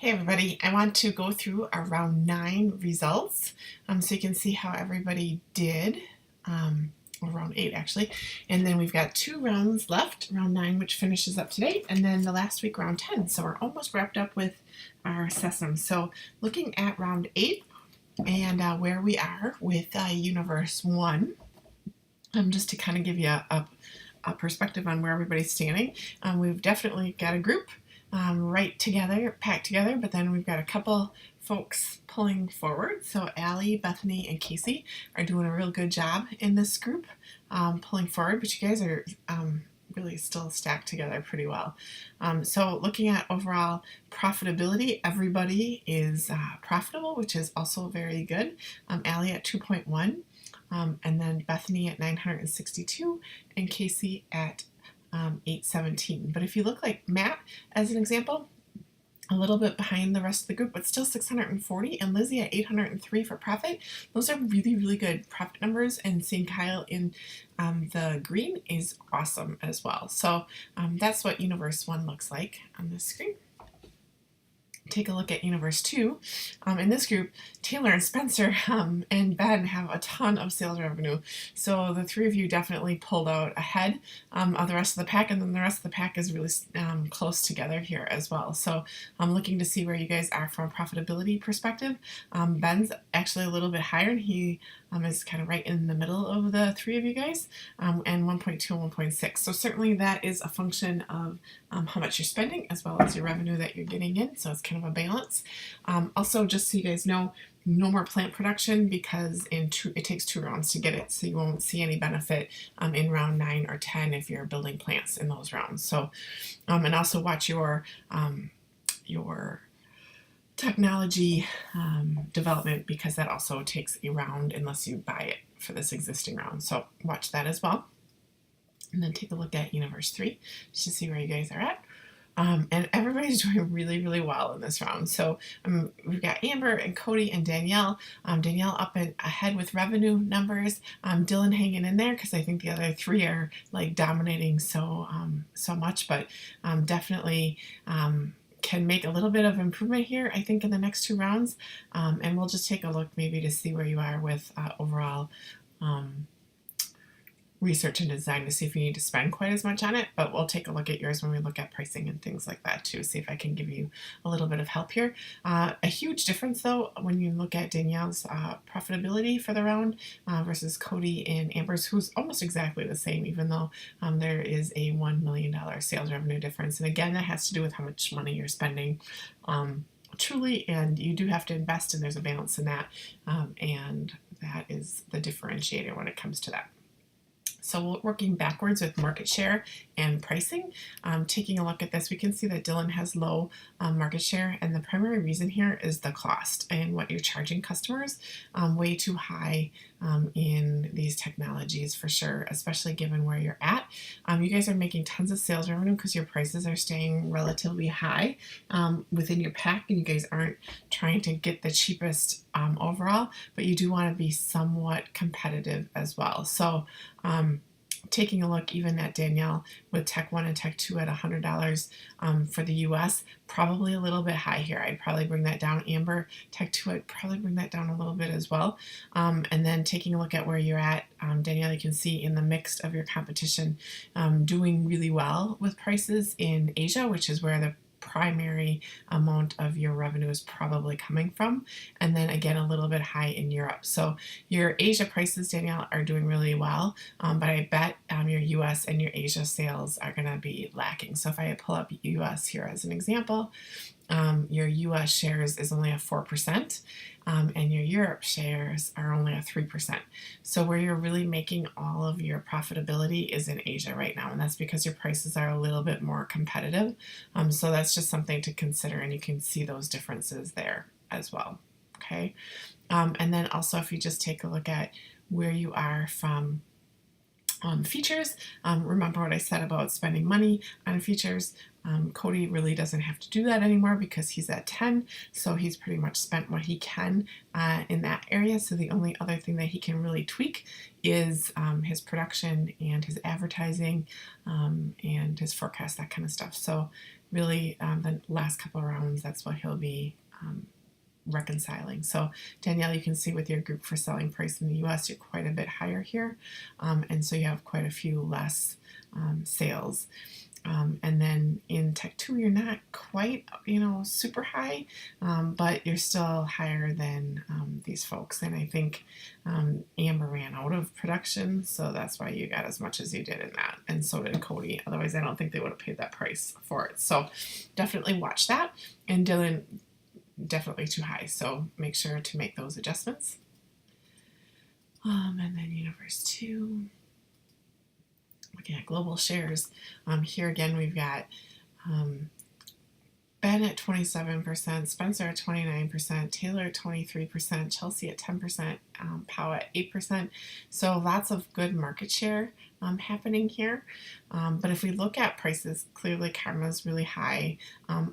Hey everybody, I want to go through our round 9 results so you can see how everybody did, or round 8 actually, and then we've got 2 rounds left, round 9 which finishes up today, and then the last week round 10, so we're almost wrapped up with our sesame. So looking at round 8 and where we are with Universe 1, just to kind of give you a perspective on where everybody's standing. We've definitely got a group right together, packed together, but then we've got a couple folks pulling forward. So Allie, Bethany, and Casey are doing a real good job in this group, pulling forward, but you guys are really still stacked together pretty well. So looking at overall profitability, everybody is profitable, which is also very good. Allie at 2.1. And then Bethany at 962 and Casey at 817. But if you look like Matt, as an example, a little bit behind the rest of the group, but still 640, and Lizzie at 803 for profit. Those are really, really good profit numbers, and seeing Kyle in the green is awesome as well. So that's what Universe 1 looks like on this screen. Take a look at Universe 2. In this group, Taylor and Spencer and Ben have a ton of sales revenue. So the three of you definitely pulled out ahead of the rest of the pack, and then the rest of the pack is really close together here as well. So I'm looking to see where you guys are from a profitability perspective. Ben's actually a little bit higher, and he is kind of right in the middle of the three of you guys, and 1.2 and 1.6. So certainly that is a function of how much you're spending as well as your revenue that you're getting in. So it's kind of a balance. Also, just so you guys know, no more plant production because it takes 2 rounds to get it, so you won't see any benefit in round 9 or 10 if you're building plants in those rounds. So, and also watch your technology development, because that also takes a round unless you buy it for this existing round. So watch that as well. And then take a look at Universe 3 just to see where you guys are at. And everybody's doing really, really well in this round. So we've got Amber and Cody and Danielle. Danielle up and ahead with revenue numbers. Dylan hanging in there because I think the other 3 are like dominating so much, but definitely can make a little bit of improvement here, I think, in the next 2 rounds. And we'll just take a look maybe to see where you are with overall research and design to see if you need to spend quite as much on it, but we'll take a look at yours when we look at pricing and things like that too, see if I can give you a little bit of help here. A huge difference though when you look at Danielle's profitability for the round versus Cody and Amber's, who's almost exactly the same, even though there is a $1 million sales revenue difference. And again, that has to do with how much money you're spending truly, and you do have to invest, and there's a balance in that, and that is the differentiator when it comes to that. So working backwards with market share and pricing, taking a look at this, we can see that Dylan has low market share, and the primary reason here is the cost and what you're charging customers, way too high in these technologies for sure, especially given where you're at. You guys are making tons of sales revenue because your prices are staying relatively high within your pack, and you guys aren't trying to get the cheapest overall, but you do want to be somewhat competitive as well. So taking a look even at Danielle with Tech 1 and Tech 2 at $100 for the US, probably a little bit high here. I'd probably bring that down. Amber, Tech 2, I'd probably bring that down a little bit as well. And then taking a look at where you're at, Danielle, you can see in the mix of your competition doing really well with prices in Asia, which is where the primary amount of your revenue is probably coming from, and then again a little bit high in Europe. So your Asia prices, Danielle, are doing really well, but I bet your US and your Asia sales are going to be lacking. So if I pull up US here as an example, your US shares is only at 4%, and your Europe shares are only at 3%. So where you're really making all of your profitability is in Asia right now, and that's because your prices are a little bit more competitive. So that's just something to consider, and you can see those differences there as well. Okay, and then also if you just take a look at where you are from features, remember what I said about spending money on features. Cody really doesn't have to do that anymore because he's at 10, so he's pretty much spent what he can in that area. So the only other thing that he can really tweak is his production and his advertising and his forecast, that kind of stuff. So really the last couple of rounds, that's what he'll be reconciling. So Danielle, you can see with your group for selling price in the US, you're quite a bit higher here. And so you have quite a few less sales. And then in Tech 2, you're not quite, super high, but you're still higher than these folks. And I think Amber ran out of production, so that's why you got as much as you did in that. And so did Cody. Otherwise, I don't think they would have paid that price for it. So definitely watch that. And Dylan, definitely too high. So make sure to make those adjustments. And then Universe 2. Looking at global shares, here again we've got Ben at 27%, Spencer at 29%, Taylor at 23%, Chelsea at 10%, Pow at 8%. So lots of good market share happening here. But if we look at prices, clearly Karma's really high.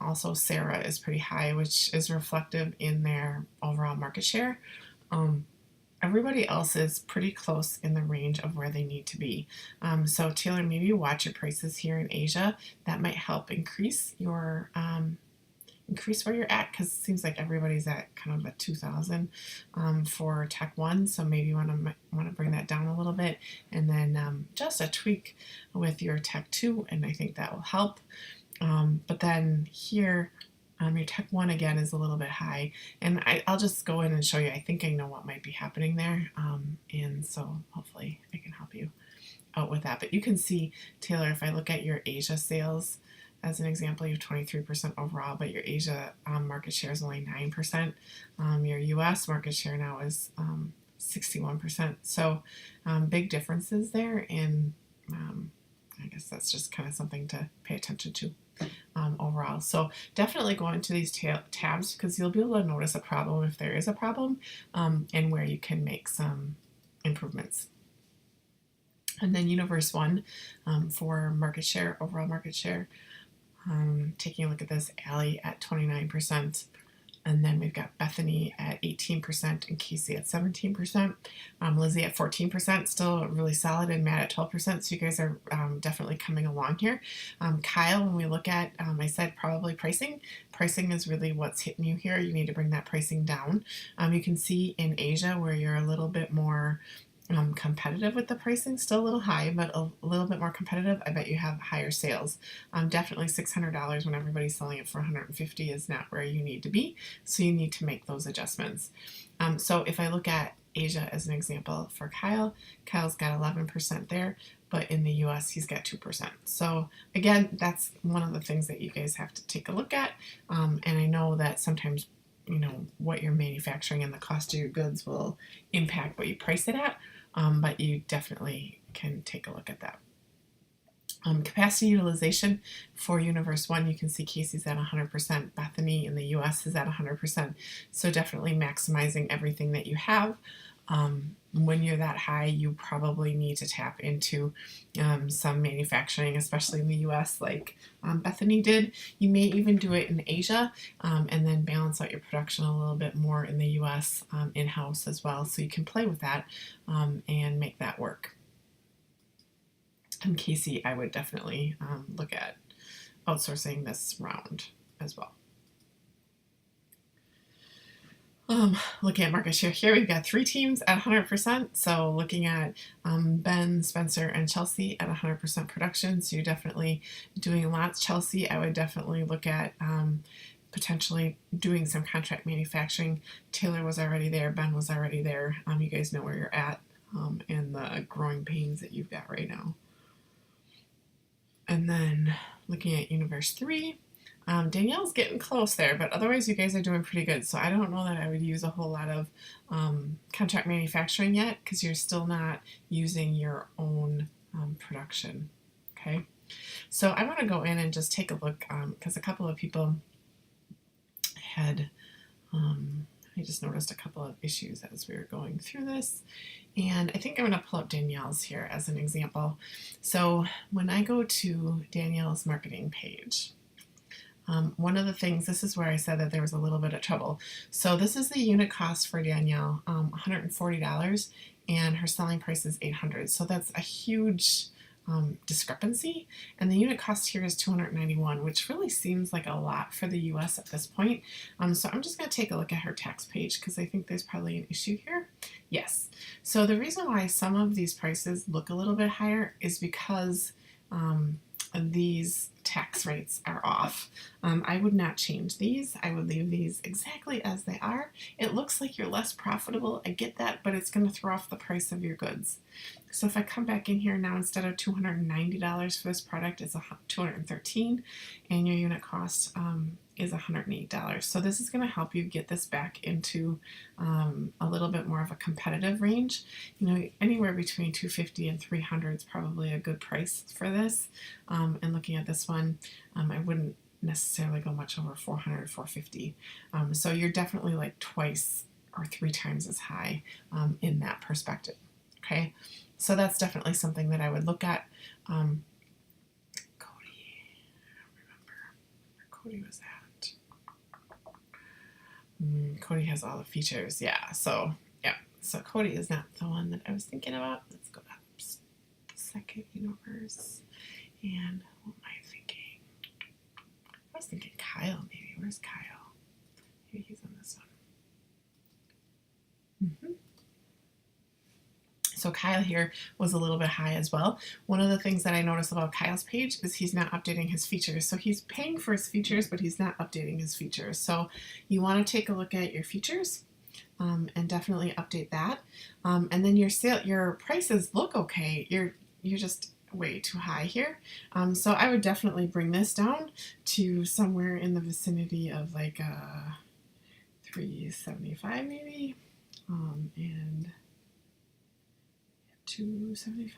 Also Sarah is pretty high, which is reflective in their overall market share. Everybody else is pretty close in the range of where they need to be. So Taylor, maybe watch your prices here in Asia. That might help increase your increase where you're at, because it seems like everybody's at kind of a 2,000 for Tech 1. So maybe you want to bring that down a little bit, and then just a tweak with your Tech 2, and I think that will help. But then here, your Tech 1 again is a little bit high, and I'll just go in and show you. I think I know what might be happening there, and so hopefully I can help you out with that. But you can see, Taylor, if I look at your Asia sales as an example, you have 23% overall, but your Asia market share is only 9%. Your US market share now is 61%. So big differences there, and I guess that's just kind of something to pay attention to. Overall. So definitely go into these tabs, because you'll be able to notice a problem if there is a problem, and where you can make some improvements. And then Universe 1 for market share, overall market share. Taking a look at this, Allie at 29%. And then we've got Bethany at 18% and Casey at 17%. Lizzie at 14%, still really solid, and Matt at 12%. So you guys are definitely coming along here. Kyle, when we look at, I said probably pricing. Pricing is really what's hitting you here. You need to bring that pricing down. You can see in Asia where you're a little bit more competitive with the pricing, still a little high, but a little bit more competitive. I bet you have higher sales. Definitely $600 when everybody's selling it for $150 is not where you need to be, so you need to make those adjustments. So if I look at Asia as an example for Kyle, Kyle's got 11% there, but in the US he's got 2%. So again, that's one of the things that you guys have to take a look at, and I know that sometimes what you're manufacturing and the cost of your goods will impact what you price it at, but you definitely can take a look at that. Capacity utilization for Universe 1, you can see Casey's at 100%, Bethany in the US is at 100%, so definitely maximizing everything that you have. When you're that high, you probably need to tap into some manufacturing, especially in the US, like Bethany did. You may even do it in Asia, and then balance out your production a little bit more in the US in-house as well, so you can play with that and make that work. And Casey, I would definitely look at outsourcing this round as well. Looking at market share here, we've got 3 teams at 100%. So looking at Ben, Spencer, and Chelsea at 100% production. So you're definitely doing lots. Chelsea, I would definitely look at potentially doing some contract manufacturing. Taylor was already there. Ben was already there. You guys know where you're at and the growing pains that you've got right now. And then looking at Universe 3, Danielle's getting close there, but otherwise you guys are doing pretty good. So I don't know that I would use a whole lot of contract manufacturing yet, because you're still not using your own production. Okay, so I want to go in and just take a look, because a couple of people had, I just noticed a couple of issues as we were going through this. And I think I'm going to pull up Danielle's here as an example. So when I go to Danielle's marketing page, one of the things, this is where I said that there was a little bit of trouble. So this is the unit cost for Danielle, $140, and her selling price is $800. So that's a huge discrepancy, and the unit cost here is $291, which really seems like a lot for the US at this point. So I'm just going to take a look at her tax page because I think there's probably an issue here. Yes, so the reason why some of these prices look a little bit higher is because these tax rates are off. I would not change these. I would leave these exactly as they are. It looks like you're less profitable. I get that, but it's going to throw off the price of your goods. So if I come back in here now, instead of $290 for this product, it's $213, and your unit cost is $108. So this is going to help you get this back into a little bit more of a competitive range. You know, anywhere between $250 and $300 is probably a good price for this. And looking at this one, I wouldn't necessarily go much over $400, $450. So you're definitely like twice or three times as high in that perspective. Okay, so that's definitely something that I would look at. Cody, I don't remember where Cody was at. Cody has all the features, yeah. So Cody is not the one that I was thinking about. Let's go back to the second universe. And what am I thinking? I was thinking Kyle, maybe. Where's Kyle? Maybe he's on this one. So Kyle here was a little bit high as well. One of the things that I noticed about Kyle's page is he's not updating his features. So he's paying for his features, but he's not updating his features. So you want to take a look at your features and definitely update that. And then your prices look okay. You're just way too high here. So I would definitely bring this down to somewhere in the vicinity of like $375 maybe, and $275,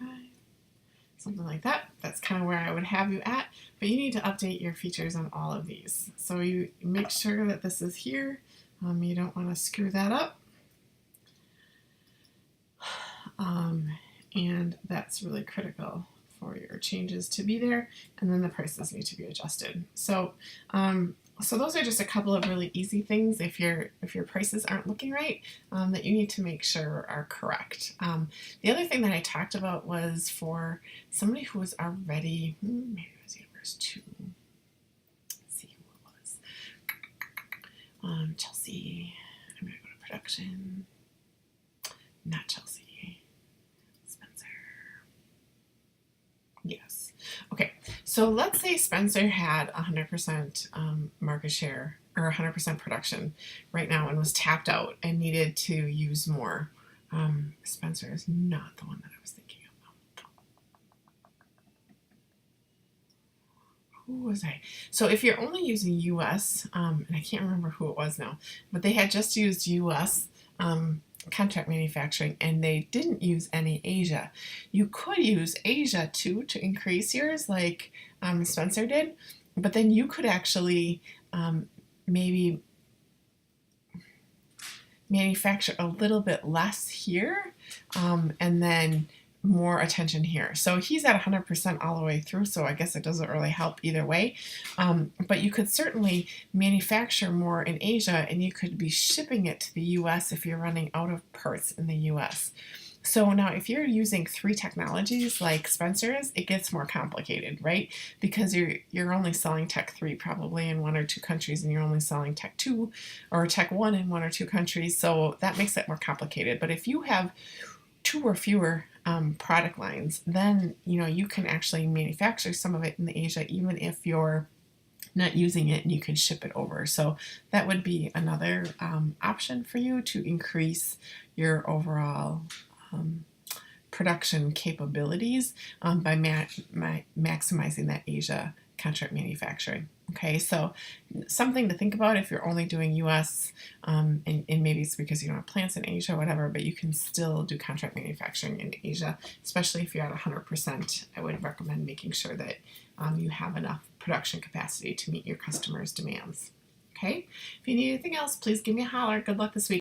something like that. That's kind of where I would have you at, but you need to update your features on all of these. So you make sure that this is here. You don't want to screw that up. And that's really critical for your changes to be there, and then the prices need to be adjusted. So those are just a couple of really easy things if your prices aren't looking right that you need to make sure are correct. The other thing that I talked about was for somebody who was already, maybe it was Universe 2. Let's see who it was. Chelsea. I'm going to go to production. Not Chelsea. Yes. Okay. So let's say Spencer had 100% market share or 100% production right now and was tapped out and needed to use more. Spencer is not the one that I was thinking of. Who was I? So if you're only using US, and I can't remember who it was now, but they had just used US contract manufacturing and they didn't use any Asia. You could use Asia too to increase yours like Spencer did, but then you could actually maybe manufacture a little bit less here and then more attention here. So he's at 100% all the way through, so I guess it doesn't really help either way. But you could certainly manufacture more in Asia and you could be shipping it to the US if you're running out of parts in the US. So now if you're using 3 technologies like Spencer is, it gets more complicated, right? Because you're only selling Tech 3 probably in 1 or 2 countries and you're only selling Tech 2 or Tech 1 in 1 or 2 countries. So that makes it more complicated. But if you have 2 or fewer product lines, then you can actually manufacture some of it in Asia even if you're not using it and you can ship it over. So that would be another option for you to increase your overall production capabilities by maximizing that Asia contract manufacturing. Okay, so something to think about if you're only doing US, and maybe it's because you don't have plants in Asia or whatever, but you can still do contract manufacturing in Asia, especially if you're at 100%. I would recommend making sure that you have enough production capacity to meet your customers' demands. Okay, if you need anything else, please give me a holler. Good luck this week.